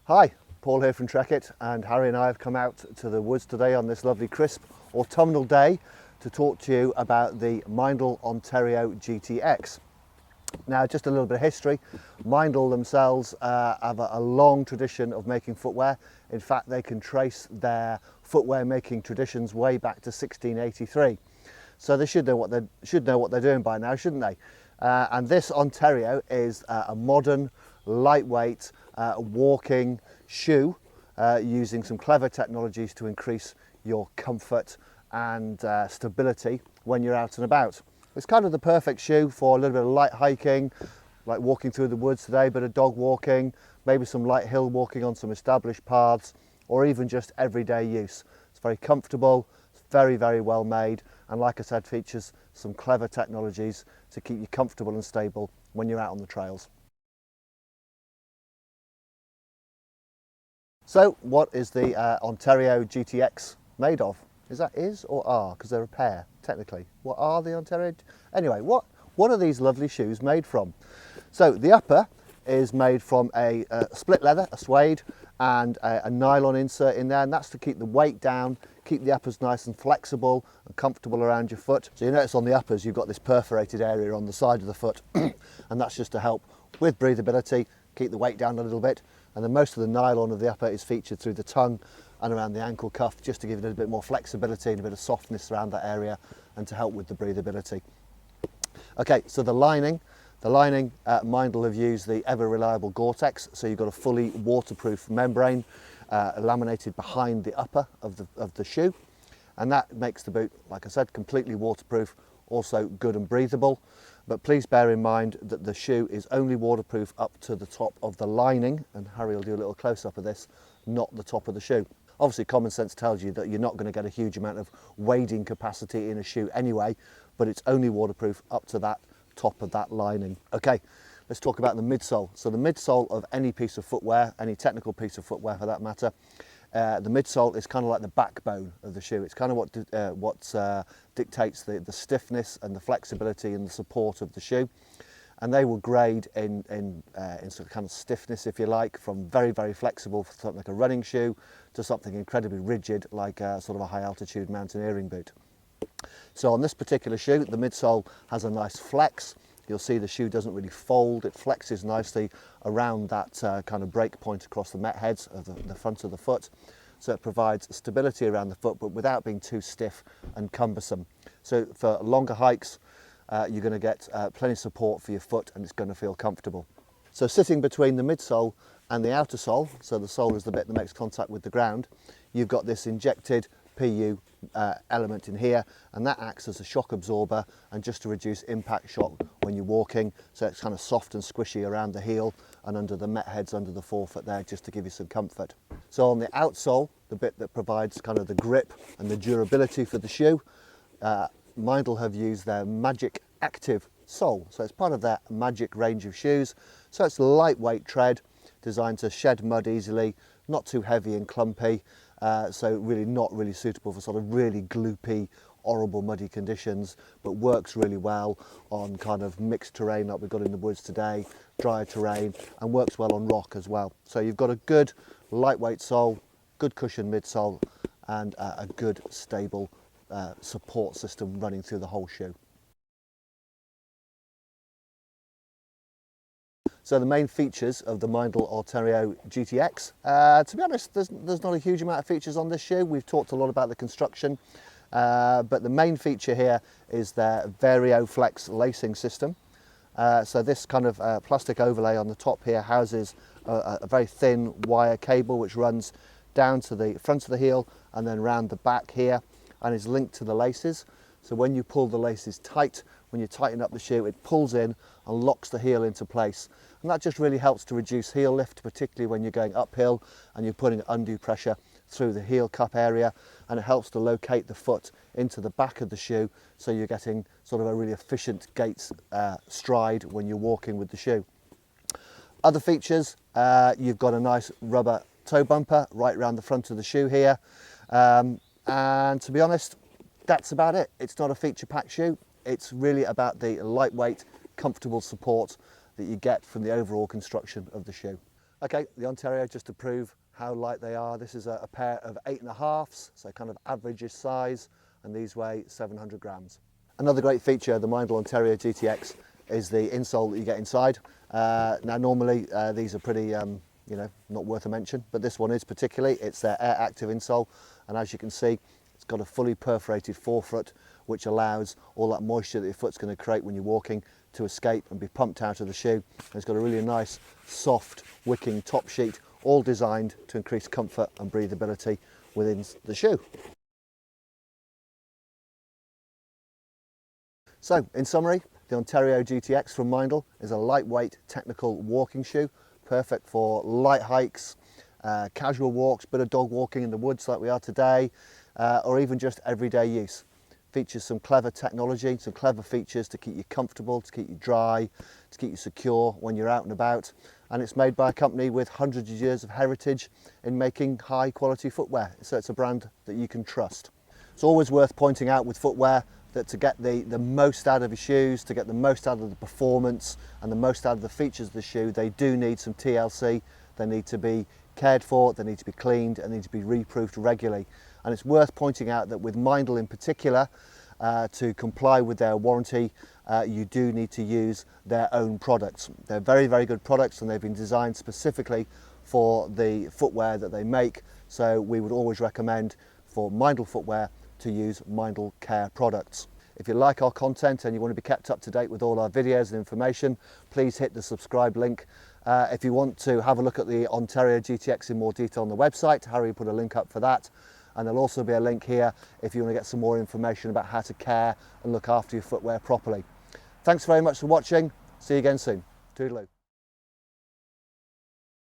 Hi, Paul here from Trekitt, and Harry and I have come out to the woods today on this lovely crisp autumnal day to talk to you about the Meindl Ontario GTX. Now, just a little bit of history. Meindl themselves have a long tradition of making footwear. In fact, they can trace their footwear making traditions way back to 1683. So they should know what they're doing by now, shouldn't they? And this Ontario is a modern, lightweight, walking shoe using some clever technologies to increase your comfort and stability when you're out and about. It's kind of the perfect shoe for a little bit of light hiking, like walking through the woods today, but a dog walking, maybe some light hill walking on some established paths, or even just everyday use. It's very comfortable, it's very, very well made, and like I said, features some clever technologies to keep you comfortable and stable when you're out on the trails. So what is the Ontario GTX made of? Is that is or are? Because they're a pair, technically. What are the Ontario? Anyway, what are these lovely shoes made from? So the upper is made from a split leather, a suede, and a nylon insert in there, and that's to keep the weight down, keep the uppers nice and flexible and comfortable around your foot. So you notice on the uppers you've got this perforated area on the side of the foot, and that's just to help with breathability, keep the weight down a little bit. And then most of the nylon of the upper is featured through the tongue and around the ankle cuff, just to give it a little bit more flexibility and a bit of softness around that area and to help with the breathability. Okay, so the lining Meindl have used the ever reliable Gore-Tex, so you've got a fully waterproof membrane laminated behind the upper of the shoe, and that makes the boot, like I said, completely waterproof, also good and breathable. But please bear in mind that the shoe is only waterproof up to the top of the lining, and Harry will do a little close-up of this, not the top of the shoe. Obviously, common sense tells you that you're not going to get a huge amount of wading capacity in a shoe anyway, but it's only waterproof up to that top of that lining. Okay, let's talk about the midsole. So the midsole of any piece of footwear, any technical piece of footwear for that matter, the midsole is kind of like the backbone of the shoe. It's kind of what dictates the stiffness and the flexibility and the support of the shoe. And they will grade in sort of kind of stiffness, if you like, from very, very flexible for something like a running shoe to something incredibly rigid like sort of a high altitude mountaineering boot. So on this particular shoe, the midsole has a nice flex. You'll see the shoe doesn't really fold, it flexes nicely around that kind of break point across the met heads of the front of the foot. So it provides stability around the foot, but without being too stiff and cumbersome. So for longer hikes, you're going to get plenty of support for your foot, and it's going to feel comfortable. So sitting between the midsole and the outer sole, so the sole is the bit that makes contact with the ground, you've got this injected PU element in here, and that acts as a shock absorber and just to reduce impact shock when you're walking. So it's kind of soft and squishy around the heel and under the met heads under the forefoot there, just to give you some comfort. So on the outsole, the bit that provides kind of the grip and the durability for the shoe, Meindl have used their Magic Active sole. So it's part of their Magic range of shoes. So it's lightweight tread, designed to shed mud easily, not too heavy and clumpy. So really not really suitable for sort of really gloopy, horrible muddy conditions, but works really well on kind of mixed terrain like we've got in the woods today, drier terrain, and works well on rock as well. So you've got a good lightweight sole, good cushion midsole, and a good stable support system running through the whole shoe. So the main features of the Meindl Ontario GTX, to be honest, there's not a huge amount of features on this shoe. We've talked a lot about the construction, but the main feature here is their VarioFlex lacing system. So this kind of plastic overlay on the top here houses a very thin wire cable which runs down to the front of the heel and then round the back here, and is linked to the laces. So when you pull the laces tight, when you tighten up the shoe, it pulls in and locks the heel into place. And that just really helps to reduce heel lift, particularly when you're going uphill and you're putting undue pressure through the heel cup area, and it helps to locate the foot into the back of the shoe, so you're getting sort of a really efficient gait stride when you're walking with the shoe. Other features, you've got a nice rubber toe bumper right around the front of the shoe here, and to be honest, that's about it. It's not a feature-packed shoe. It's really about the lightweight, comfortable support that you get from the overall construction of the shoe. Okay, the Ontario, just to prove how light they are, this is a pair of 8.5s, so kind of average-ish size, and these weigh 700 grams. Another great feature of the Meindl Ontario GTX is the insole that you get inside. Now normally these are pretty, not worth a mention, but this one is particularly. It's their air active insole, and as you can see, it's got a fully perforated forefoot, which allows all that moisture that your foot's going to create when you're walking to escape and be pumped out of the shoe. And it's got a really nice, soft, wicking top sheet, all designed to increase comfort and breathability within the shoe. So, in summary, the Ontario GTX from Meindl is a lightweight technical walking shoe, perfect for light hikes, casual walks, bit of dog walking in the woods like we are today, or even just everyday use. Features some clever technology, some clever features to keep you comfortable, to keep you dry, to keep you secure when you're out and about. And it's made by a company with hundreds of years of heritage in making high quality footwear. So it's a brand that you can trust. It's always worth pointing out with footwear that to get the most out of your shoes, to get the most out of the performance and the most out of the features of the shoe, they do need some TLC. They need to be cared for, they need to be cleaned, and need to be reproofed regularly. And it's worth pointing out that with Meindl in particular, to comply with their warranty, you do need to use their own products. They're very, very good products, and they've been designed specifically for the footwear that they make. So we would always recommend for Meindl footwear to use Meindl Care products. If you like our content and you want to be kept up to date with all our videos and information, please hit the subscribe link. If you want to have a look at the Ontario GTX in more detail on the website, Harry put a link up for that. And there'll also be a link here if you want to get some more information about how to care and look after your footwear properly. Thanks very much for watching. See you again soon. Toodaloo.